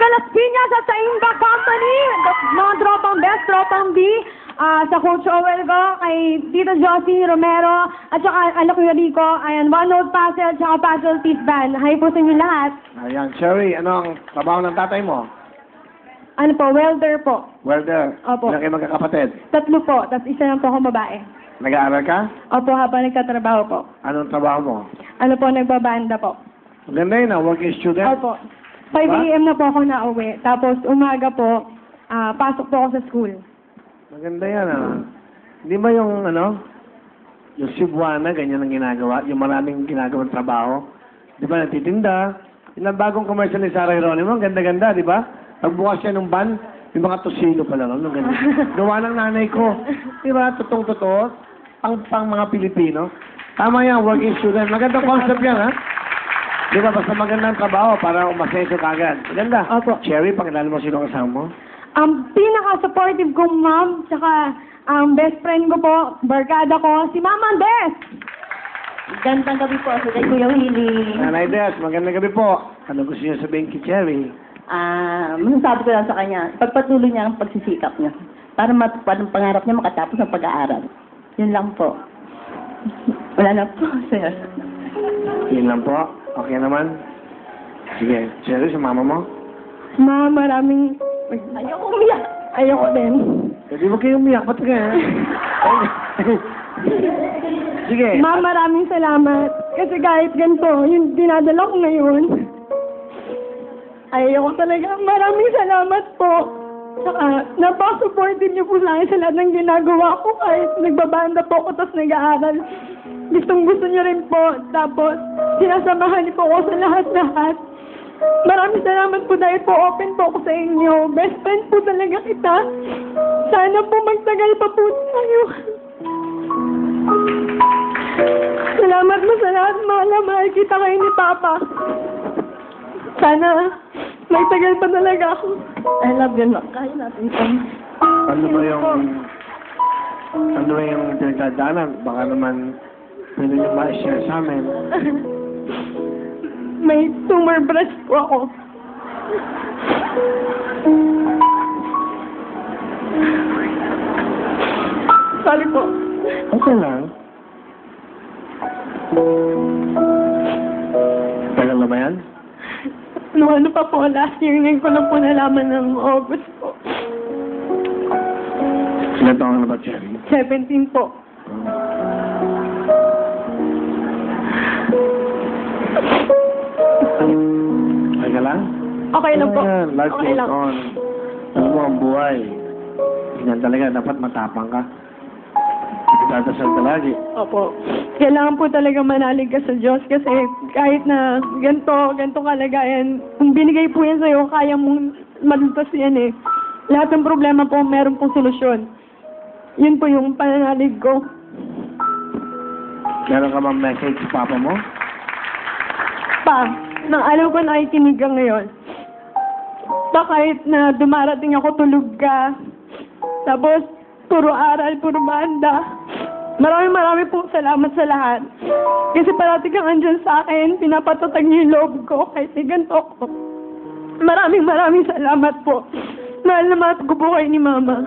taga Las Piñas at sa Imba Company, mga tropang best, tropang B, sa Coach Owel ko, kay Tito Josie Romero, at saka Alok Rico, ayan, One Note Puzzle, at saka Puzzle Teeth Band. Hi po sa inyo lahat. Ayan, Sherry, ano ang trabaho ng tatay mo? Ano po, welder po. Welder. Opo. Ilan kayo magkakapatid? 3 po, tapos isa lang po akong babae. Nag-aaral ka? Opo, habang nagtatrabaho po. Anong trabaho mo? Ano po, nagbabanda po. Maganda yun, working student? Opo. 5 a.m. na po ako nauwi. Tapos umaga po, pasok po ako sa school. Maganda yan, Hindi ba yung, yung Cebuana, ganyan ang ginagawa? Yung maraming ginagawang trabaho? Di ba, nagtitinda? Yung bagong commercial ni Sarah Geronimo, ang ganda-ganda, di ba? Pagbukas siya ng van, yung mga tosilo pala, ang ganda. Gawa ng nanay ko. Di ba, totoo-totoo? Pang mga Pilipino. Tama yan, working student. Magandang concept yan, ha? Di ba, basta magandang trabaho para umasenso kagad. Maganda. Opo. Cherry, pakilala mo sino kasama mo? Ang pinaka-supportive kong mom, tsaka ang best friend ko po, barkada ko, si Mama Des. Gandang gabi po sa Kuya Willie. Nanay Des, magandang gabi po. Ano gusto niyo sabihin kay Cherry? Masasabi ko lang sa kanya, pagpatuloy niya ang pagsisikap niya para matupad ang pangarap niya makatapos ng pag-aaral. Yun lang po. Wala na po, sir. Yun lang po. Okay naman? Sige. Cherry, sa mama mo? Ma, maraming... Ayoko umiyak. Ayoko din. Hindi mo kayo umiyak. Ba't ka? Sige. Ma, maraming salamat. Kasi kahit ganito, yung dinadala ko ngayon, ayoko talaga. Maraming salamat po. Saka, napaka-supportive niyo po sa akin sa lahat ng ginagawa ko. Kahit nagbabanda po ako, tapos nag-aaral. Gustong-gusto niyo rin po. Tapos, sinasamahan niyo po ako sa lahat-lahat. Maraming salamat po dahil po open po ako sa inyo. Best friend po talaga kita. Sana po magtagal pa po tayo. Salamat mo sa lahat, mahal kita kayo ni Papa. Sana magtagal pa talaga ako. I love you, ma. Kaya natin ito. Ano ba yung pinagdadaanan? Baka naman pwede niyo ma-share sa amin. May tumor breast po ako. Sorry po. Okay lang. Tagal na ba yan? Ano pa po, last year ngayon ko lang po nalaman ng August po. Ilan taon ka na ba, Cherry? 17 po. Okay ka lang? Okay lang po. Ayan, life Okay goes lang. on. Alam mo, ang buhay. Ganyan talaga, dapat matapang ka. Dadasal ka lagi. Opo. Kailangan po talaga manalig ka sa Diyos kasi kahit na ganito kalagayan, kung binigay po yan sa'yo, kaya mong maluntas yan eh. Lahat ng problema po, meron pong solusyon. Yun po yung pananalig ko. Meron ka bang message sa papa mo? Pa, nang alam ko nakikinig ka ngayon. Pa, kahit na dumarating ako, tulog ka. Tapos, puro aral, puro banda. Maraming pong salamat sa lahat. Kasi parati kang andyan sa akin, pinapatatag niyo yung loob ko, kahit na ganito ako. Maraming salamat po. Mahal na mahal ko po kayo ni Mama.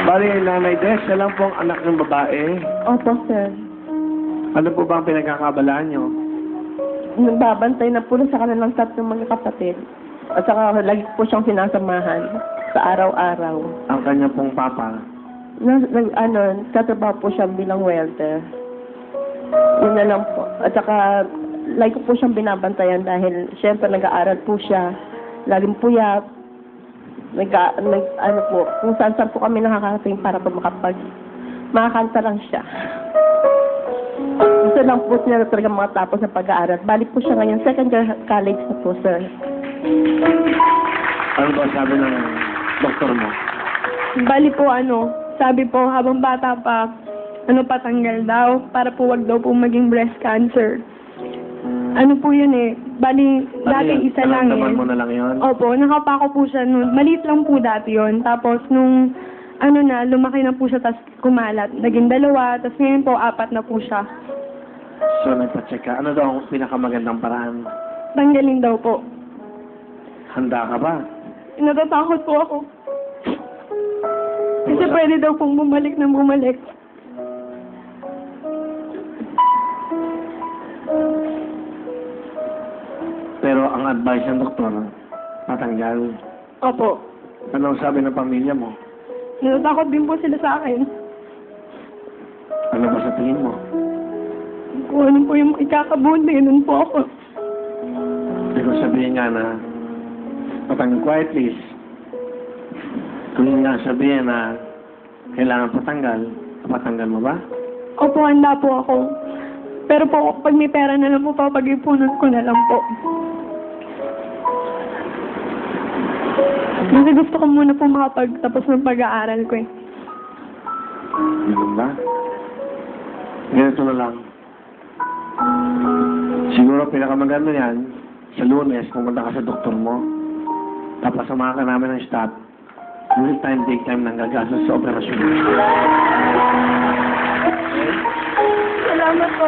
Bali, Nanay Des, siya lang pong anak ng babae. Opo, sir. Ano po ba ang pinagkakabalaan nyo? Nagbabantay na po sa kanilang 3 mga kapatid. At saka lagi po siyang sinasamahan sa araw-araw. Ang kanya pong papa. Tatrabaho po siya bilang welder. Yun na lang po. At saka, lagi po siyang binabantayan dahil, syempre, nag-aaral po siya. Laging puyat. Kung saan po kami nakakarating para po makakanta lang siya. Gusto lang po niya talaga makatapos ng pag-aaral. Balik po siya ngayon, second year college na po, sir. Ano ba sabi ng doktor mo? Bali po sabi po habang bata pa, patanggal daw, para po wag daw po maging breast cancer. Ano po yun eh, bali dati isa lang eh. Naramdaman mo na lang yun? Opo, nakapako po siya noon. Maliit lang po dati yun. Tapos nung lumaki na po siya, tapos kumalat. Naging 2, tapos ngayon po 4 na po siya. So, nagpa-check ka. Ano daw ang pinakamagandang paraan tanggalin daw po. Handa ka ba? Natatakot po ako. Kasi pwede daw pong bumalik na bumalik. Pero ang advice ng doktor, patanggal. Opo. Anong sabi ng pamilya mo? Natatakot din po sila sa akin. Ano ba sa tingin mo? Kung ano po yung ikakabuti, nun po ako. Pero sabihin nga na, patanggal, quiet please. Kung yun nga sabihin na kailangan patanggal, patanggal mo ba? Opo, handa po ako. Pero po, pag may pera na lang po, papag-ipunan ko na lang po. Kasi gusto ko muna po makapagtapos ng pag-aaral ko eh. Ganun ba? Ganito na lang. Siguro pinakamaganda yan, sa Lunes, pumunta ka sa doktor mo. Tapos samahan ka namin ng staff. Real time, big time nang gagastos sa operasyon. Salamat po.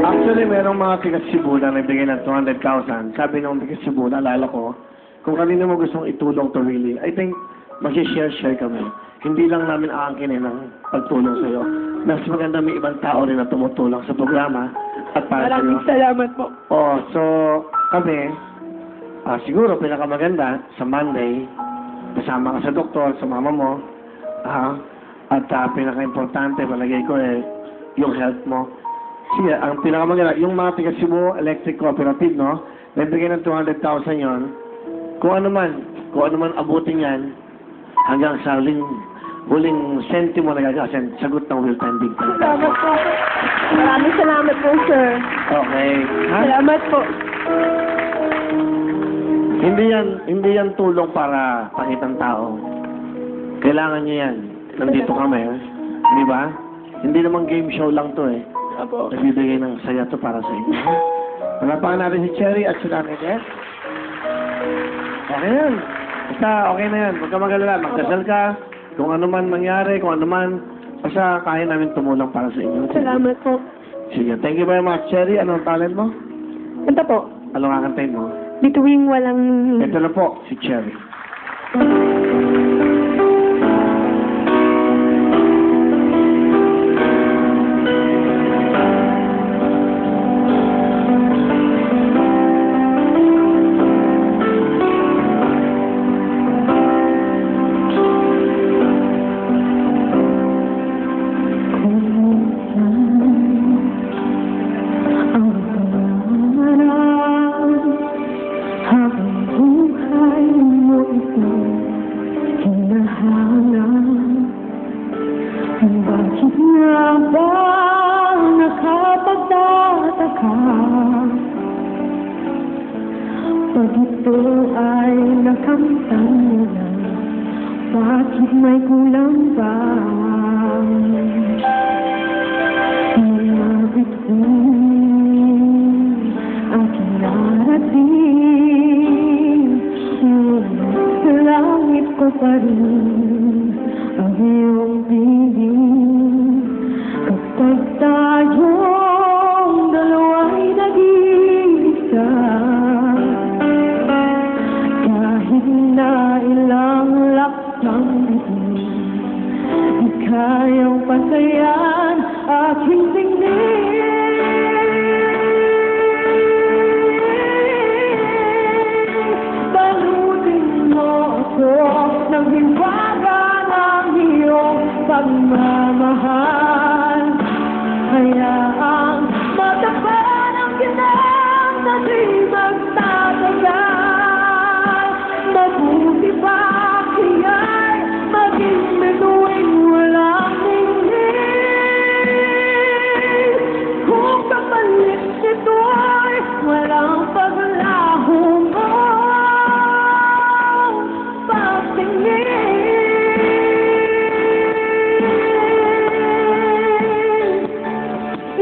Actually, merong mga tigas Cebu na nagbigay ng 200,000. Sabi ng tigas Cebu, naalala ko, kung kanino mo gustong itulong to really, I think, mag-share kami. Hindi lang namin aangkinin ng pagtulong sa'yo. Mas maganda may ibang tao rin na tumutulong sa programa at para Maraming sa'yo. salamat po. Oh, so, kami, siguro pinakamaganda sa Monday, kasama ka sa doktor, sa mama mo, at pinaka-importante, palagay ko yung health mo. Sige, ang pinakamaganda, yung mga tiga Cebu Electric Cooperative, no? Nagbigay ng 200,000 yon. Kung ano man abutin yan, hanggang sa huling sentimo na gagasin, sagot ng Will Time Big Time. Salamat po. Maraming salamat po, sir. Okay. Ha? Salamat po. Hindi yan tulong para pakitang tao. Kailangan niyo yan. Nandito kami, di ba? Hindi naman game show lang to eh. Apo. Nagbibigay ng saya to para sa inyo. Palapakan natin si Cherry at si Nanay Jess. Okay na yan. Basta okay na yan. Huwag ka mag-alala. Magdasal ka. Kung ano man mangyari, kung ano man, basta kaya namin tumulong para sa inyo. Salamat po. Sige. Thank you very much, Cherry. Anong talent mo? Kanta po. Anong kakantayin mo? Bituing walang... Ito na po, si Cherry. Bakit nga ba nakapagtataka pag ito ay nakamtan mo na? Bakit may kulang ba? Mga bituin aking narating, ngunit sa langit ko pa rin ang iyong piling. Kapag tayong dalawa'y nag-iisa, kahit na ilang laksang bitin, di kayang pasayan aking tingin. Balutin mo ako ng hiwaga ng iyong pagmamahal. Hayaang matapan ang ginang na di magtatagal. Mabuti pa kaya'y maging bituing walang ningning. Kung kapalit nito'y walang paglaho mo pagtingin.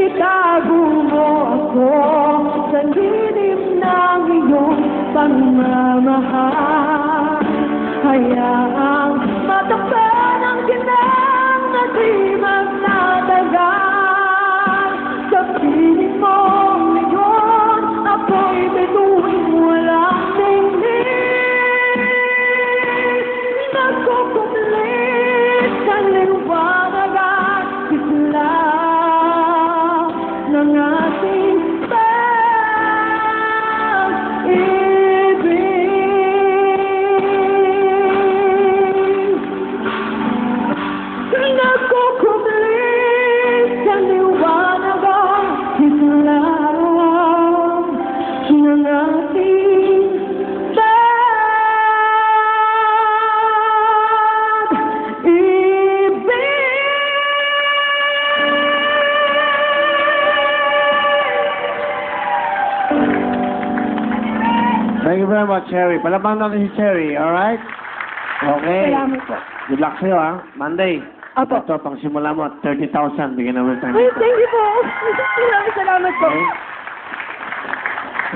Itago mo ako sa lilim ng iyong pagmamahal. Hayaang matakpan ang ginang na di magtatagal. Sa piling ng ating pag-ibig. Nagkukubli sa liwanag ang islam ng ating Thank you very much, Cherry. Palaban natin si Cherry, alright? Okay. Salamat po. Good luck sa'yo, ha? Monday. Opo. Ito, pang simula mo, 30,000. Bigyan na ulit tayo. Ay, thank you po. Salamat po. Okay?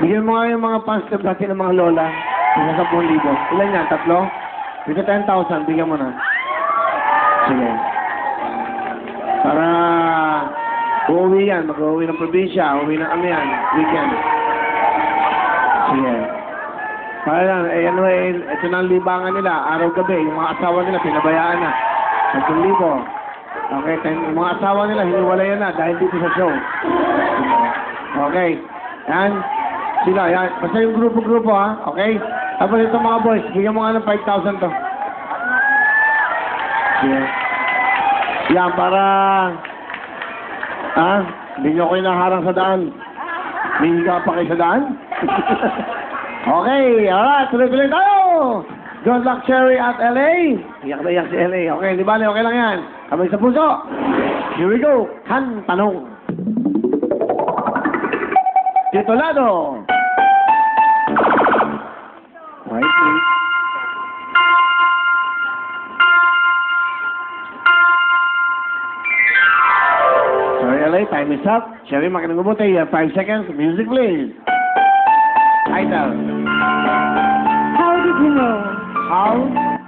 Bigyan mo nga yung mga fans club dati ng mga lola. Sa 10,000. Ilan yan? 3? Bigyan 10,000. Bigyan mo na. Sige. Para uuwi yan. Mag-uuwi ng probinsya. Uuwi ng Amihan. Weekend. Sige. Para yan. Ito na ang libangan nila. Araw-gabi. Yung mga asawa nila, pinabayaan na. 10,000. Okay. Yung mga asawa nila, hiniwalayan na dahil dito sa show. Okay. Yan. Sila, yan. Basta yung grupo-grupo, ha? Okay? Tapos itong mga boys, bigyan mo nga ng 5,000 to. Sige. Yan, para... Hindi nyo ko inaharang sa daan. Hindi ka pa kayo sa daan? Okay, alright. Tuloy-tuloy tayo! Good luck, Cherry at LA. Iyak na iyak si LA. Okay, di bale, okay lang yan. Kamay sa puso. Here we go. Kan tanong. Titulado. Right, please. Sorry, LA, time is up. Cherry, makinig mabuti. You have 5 seconds. Music, please. Title. How did you know? How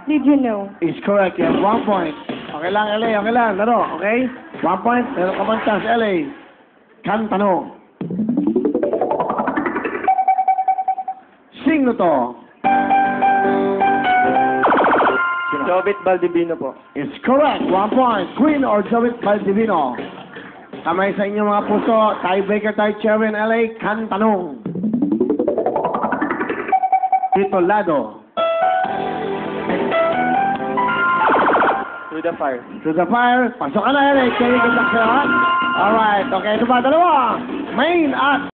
Did you know? is correct. You have 1 point. Okay lang, LA. Okay lang. Laro, okay? 1 point. Meron ka man chance, LA. Kan tanong. Sino to? Jobit Baldivino po. It's correct. 1 point. Queen or Jovit Baldivino? Kamay sa inyong mga puso. Tiebreaker tayo, Cherry and LA. Kan tanong. Titulado. Through the fire. To the fire. Pasok ka na, LA. Cherry, good luck sa'yo, ha? Alright. Okay, ito ba? Dalawa. Main at